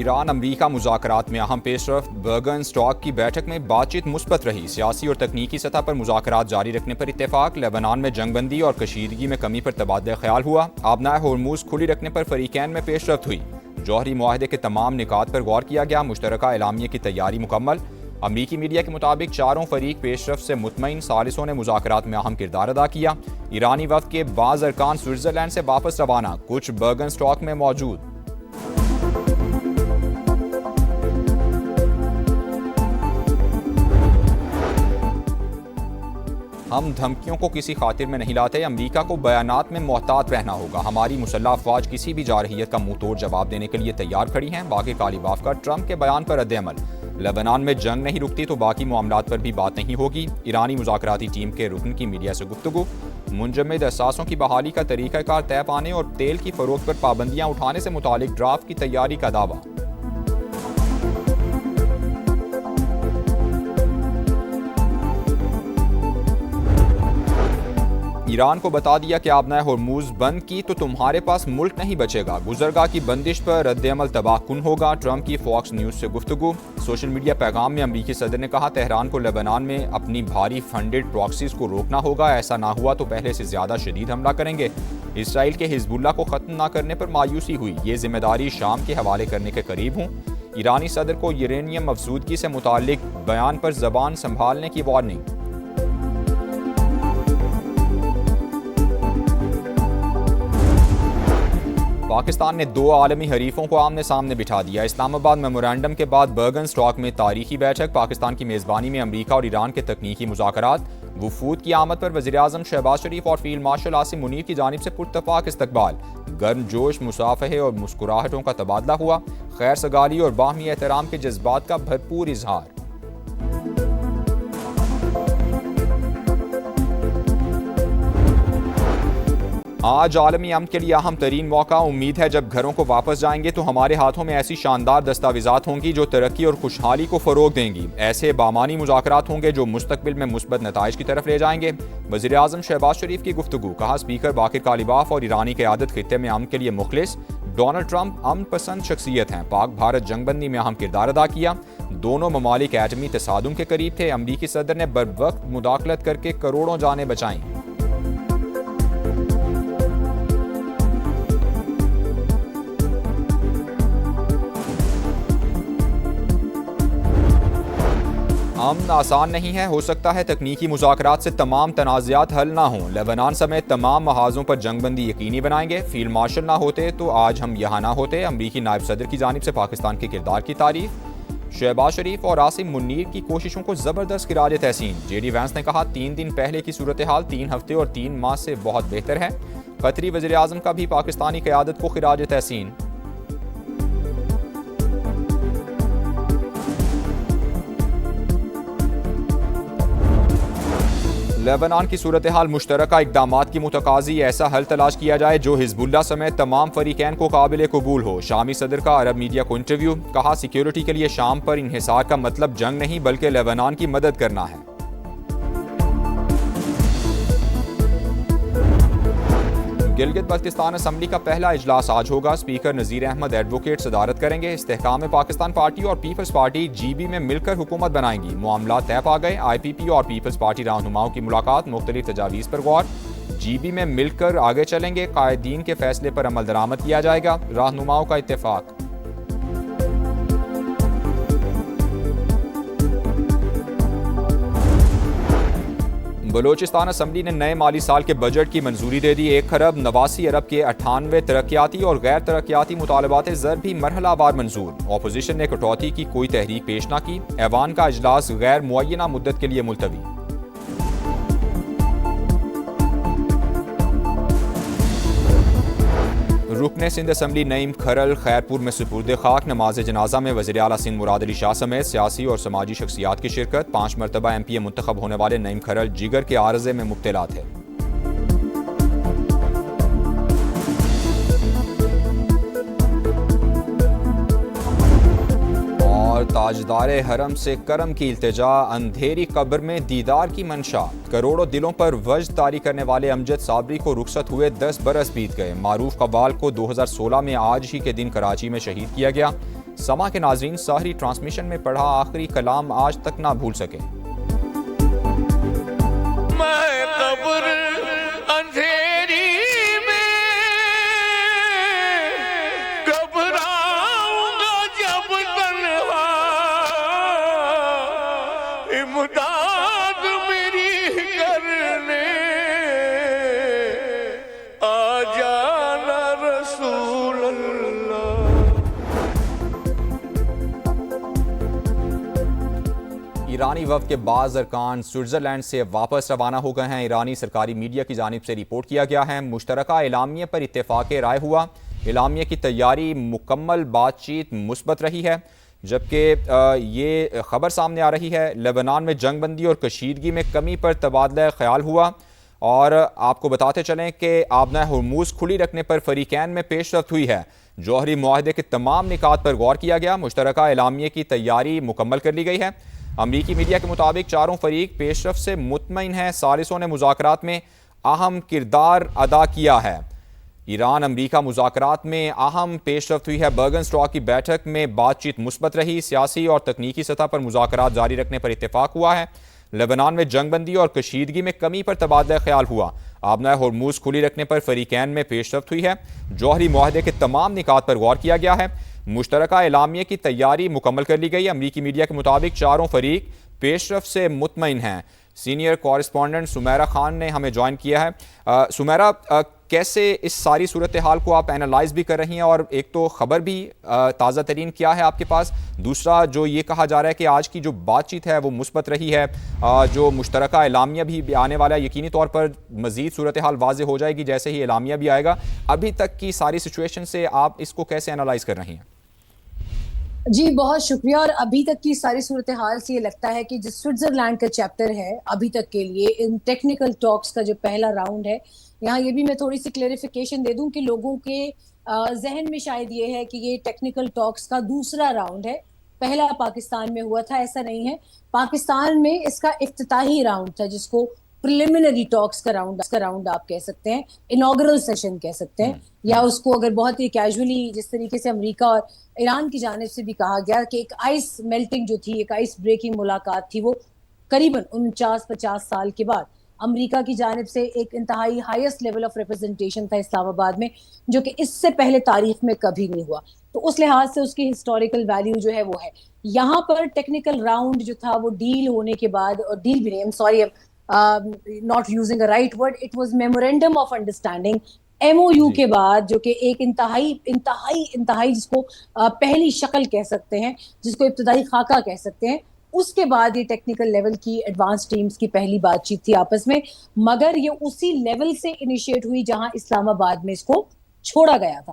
Iran अमरीका मुज़ाकरात में अहम पेशरफ्त। बर्गन stock की बैठक में बातचीत मुस्बत रही। सियासी और तकनीकी सतह पर मुज़ाकरात जारी रखने पर इत्तेफाक। लेबनान में जंगबंदी और कशीदगी में कमी पर तबादला ख्याल हुआ। आबनाए होर्मुज़ खुली रखने पर फरीकैन में पेशरफ्त हुई। जौहरी मुआहदे के तमाम निकात पर गौर किया गया। मुश्तरका एलामिया की तैयारी मुकम्मल। अमरीकी मीडिया के मुताबिक चारों फरीक पेशरफ्त से मुतमईन। सालिसों ने मुज़ाकरात में अहम किरदार अदा किया। ईरानी वफ़द के बाज़ अरकान स्विट्ज़रलैंड से वापस रवाना, कुछ बर्गन स्टॉक में मौजूद। हम धमकियों को किसी खातिर में नहीं लाते। अमरीका को बयानात में मोहतात रहना होगा। हमारी मुसल्लह अफवाज किसी भी जारहियत का मुंह तोड़ जवाब देने के लिए तैयार खड़ी हैं। बाकी कालीबाफ का ट्रंप के बयान पर रद्द-ए-अमल। लेबनान में जंग नहीं रुकती तो बाकी मामलात पर भी बात नहीं होगी। ईरानी मुज़ाकराती टीम के रुकन की मीडिया से गुफ्तगू। मुंजमद असासों की बहाली का तरीक़ाकार तय पाने और तेल की फ़रोख्त पर पाबंदियाँ उठाने से मुतालिक ड्राफ्ट की तैयारी का दावा। ईरान को बता दिया कि आबनाए होर्मुज़ बंद की तो तुम्हारे पास मुल्क नहीं बचेगा। गुजरगाह की बंदिश पर रद्द-ए-अमल तबाहकुन होगा। ट्रंप की फॉक्स न्यूज़ से गुफ्तगू। सोशल मीडिया पैगाम में अमरीकी सदर ने कहा, तेहरान को लेबनान में अपनी भारी फंडेड प्रॉक्सीज को रोकना होगा। ऐसा ना हुआ तो पहले से ज़्यादा शदीद हमला करेंगे। इसराइल के हिजबुल्लाह को ख़त्म ना करने पर मायूसी हुई। ये जिम्मेदारी शाम के हवाले करने के करीब हूँ। ईरानी सदर को यूरेनियम अफजूदगी से मुताल्लिक बयान पर ज़बान संभालने की वार्निंग। पाकिस्तान ने दो आलमी हरीफों को आमने सामने बिठा दिया। इस्लामाबाद मेमोरेंडम के बाद बर्गन स्टॉक में तारीखी बैठक। पाकिस्तान की मेज़बानी में अमरीका और ईरान के तकनीकी मुज़ाकरात। वफूद की आमद पर वज़ीर-ए-आज़म शहबाज शरीफ और फील्ड मार्शल आसिम मुनीर की जानिब से पुरतफ़ाक इस्तकबाल। गर्मजोश मुसाफहे और मुस्कुराहटों का तबादला हुआ। खैर सगाली और बाहमी एहतराम के जज्बात का भरपूर इजहार। आज आलमी अमन के लिए अहम तरीन मौका। उम्मीद है जब घरों को वापस जाएंगे तो हमारे हाथों में ऐसी शानदार दस्तावेजात होंगी जो तरक्की और खुशहाली को फ़रोग देंगी। ऐसे बामानी मुज़ाकरात होंगे जो मुस्तकबिल में मुस्बत नताइज की तरफ ले जाएंगे। वज़ीर-ए-आज़म शहबाज शरीफ की गुफ्तगू। कहा, स्पीकर बाकिर कालिबाफ और ईरानी क़यादत खित्ते में अमन के लिए मुखलिस। डोनाल्ड ट्रंप अमन पसंद शख्सियत हैं। पाक भारत जंगबंदी में अहम किरदार अदा किया। दोनों ममालिक एटमी तसादुम के करीब थे। अमरीकी सदर ने बरवक्त मुदाखलत करके करोड़ों जानें बचाईं। अमन आसान नहीं है। हो सकता है तकनीकी मुज़ाकरात से तमाम तनाज़ात हल ना हों। लेबनान समेत तमाम महाज़ों पर जंगबंदी यकीनी बनाएंगे। फील्ड मार्शल ना होते तो आज हम यहाँ ना होते। अमरीकी नायब सदर की जानिब से पाकिस्तान के किरदार की तारीफ। शहबाज शरीफ और आसिम मुनीर की कोशिशों को ज़बरदस्त खिराज तहसीन। जेडी वैंस ने कहा, 3 दिन पहले की सूरत हाल 3 हफ्ते और 3 माह से बहुत बेहतर है। कतरी वज़ीर-ए-आज़म का भी पाकिस्तानी क़यादत को खिराज तहसीन। लेबनान की सूरत हाल मुश्तरका इक़दामात की मुतकाज़ी। ऐसा हल तलाश किया जाए जो हिजबुल्लाह समेत तमाम फरीकैन को काबिल कबूल हो। शामी सदर का अरब मीडिया को इंटरव्यू। कहा, सिक्योरिटी के लिए शाम पर इन्हिसार का मतलब जंग नहीं बल्कि लेबनान की मदद करना है। गिलगित बल्तिस्तान असम्बली का पहला इजलास आज होगा। स्पीकर नज़ीर अहमद एडवोकेट सदारत करेंगे। इस्तेहकाम पाकिस्तान पार्टी और पीपल्स पार्टी GB में मिलकर हुकूमत बनाएंगी। मामला तय पा गए। IPP और पीपल्स पार्टी रहनुमाओं की मुलाकात। मुख्तलिफ तजावीज़ पर गौर। GB में मिलकर आगे चलेंगे। कायदीन के फैसले पर अमल दरामद किया जाएगा। रहनुमाओं का इत्तेफाक। बलोचिस्तान असम्बली ने नए माली साल के बजट की मंजूरी दे दी। 1 खरब 89 अरब के 98 तरक्याती और गैर तरक्याती मुतालबात ज़र भी मरहलावार मंजूर। अपोजिशन ने कटौती की कोई तहरीक पेश न की। ऐवान का इजलास गैर मुअय्यना मुद्दत के लिए मुलतवी। रुकने सिंध असम्बली नईम खरल खैरपुर में सुपुर्द खाक। नमाज जनाजा में वज़ीर आला सिंध मुराद अली शाह समेत सियासी और समाजी शख्सियात की शिरकत। 5 मरतबा MPA मुंतखब होने वाले नईम खरल जिगर के आर्ज़े में मुब्तला थे। और ताजदारे हरम से करम की इल्तिजा। अंधेरी कब्र में दीदार की मंशा। करोड़ों दिलों पर वज्द तारी करने वाले अमजद साबरी को रुखसत हुए 10 बरस बीत गए। मारूफ कव्वाल को 2016 में आज ही के दिन कराची में शहीद किया गया। समा के नाजरीन सहरी ट्रांसमिशन में पढ़ा आखिरी कलाम आज तक ना भूल सके। मैं कब्र अंधेरी में घबराऊंगा जब तन्हा, इमदाद मेरी करने आ जाना रसूल अल्लाह। ईरानी वफ़द के बाज़ अरकान स्विट्ज़रलैंड से वापस रवाना हो गए हैं। ईरानी सरकारी मीडिया की जानिब से रिपोर्ट किया गया है मुश्तरका एलामिया पर इत्तेफाक राय हुआ। एलामिया की तैयारी मुकम्मल, बातचीत मुस्बत रही है। जबकि ये ख़बर सामने आ रही है लेबनान में जंगबंदी और कशीदगी में कमी पर तबादला ख्याल हुआ। और आपको बताते चलें कि आबना हुर्मुज़ खुली रखने पर फरीकैन में पेशरफ्त हुई है। जौहरी मुआहदे के तमाम निकात पर गौर किया गया। मुश्तरका एलामिया की तैयारी मुकम्मल कर ली गई है। अमरीकी मीडिया के मुताबिक चारों फरीक पेशरफ से मुतमईन हैं। सालिसों ने मुज़ाकरात में अहम किरदार अदा किया है। ईरान अमरीका मुज़ाकरात में अहम पेशरफ्त हुई है। बर्गन स्टॉक की बैठक में बातचीत मुस्बत रही। सियासी और तकनीकी सतह पर मुज़ाकरात जारी रखने पर इत्तेफाक हुआ है। लेबनान में जंगबंदी और कशीदगी में कमी पर तबादला ख्याल हुआ। आबना हुर्मुज़ खुली रखने पर फरीकैन में पेशरफ्त हुई है। जौहरी मुआहदे के तमाम निकात पर गौर किया गया है। मुश्तरका एलामिया की तैयारी मुकम्मल कर ली गई। अमरीकी मीडिया के मुताबिक चारों फरीक पेशरफ से मुतमईन हैं। सीनियर कॉरेस्पॉन्डेंट सुमेरा खान ने हमें ज्वाइन किया है। सुमेरा, कैसे इस सारी सूरत हाल को आप एनालाइज भी कर रही हैं, और एक तो ख़बर भी ताज़ा तरीन क्या है आपके पास, दूसरा जो ये कहा जा रहा है कि आज की जो बातचीत है वो मुस्बत रही है, जो मुश्तरका एलामिया भी आने वाला है, यकीनी तौर पर मज़ीद सूरत हाल वाज़े हो जाएगी जैसे ही एलामिया भी आएगा। अभी तक की सारी सिचुएशन से आप इसको कैसे एनालाइज कर रही हैं? जी, बहुत शुक्रिया। और अभी तक की सारी सूरत हाल से ये लगता है कि जो स्विट्जरलैंड का चैप्टर है अभी तक के लिए इन टेक्निकल टॉक्स का जो पहला राउंड है, यहाँ ये भी मैं थोड़ी सी क्लेरिफिकेशन दे दूं कि लोगों के जहन में शायद ये है कि ये टेक्निकल टॉक्स का दूसरा राउंड है। पहला पाकिस्तान में हुआ था, ऐसा नहीं है। पाकिस्तान में इसका इफ्तिताही राउंड था, जिसको प्रिलिमिनरी टॉक्स का राउंड आप कह सकते हैं, इनॉग्रल सेशन कह सकते हैं, या उसको अगर बहुत ही कैजुअली जिस तरीके से अमेरिका और ईरान की जानिब से भी कहा गया कि एक आइस मेल्टिंग जो थी, एक आइस ब्रेकिंग मुलाकात थी, वो करीबन 49-50 साल के बाद अमेरिका की जानिब से एक इंतहाई हाईएस्ट लेवल ऑफ रिप्रेजेंटेशन था इस्लामाबाद में, जो कि इससे पहले तारीख में कभी नहीं हुआ। तो उस लिहाज से उसकी हिस्टोरिकल वैल्यू जो है वो है। यहाँ पर टेक्निकल राउंड जो था वो डील होने के बाद, और डील भी नहीं, I am sorry, not using a right word, it was memorandum of understanding, MOU के बाद, जो कि एक इंतहाई जिसको पहली शक्ल कह सकते हैं, जिसको इब्तदाई खाका कह सकते हैं, उसके बाद ये टेक्निकल लेवल की एडवांस टीम्स की पहली बातचीत थी आपस में। मगर ये उसी लेवल से इनिशिएट हुई जहां इस्लामाबाद में इसको छोड़ा गया था।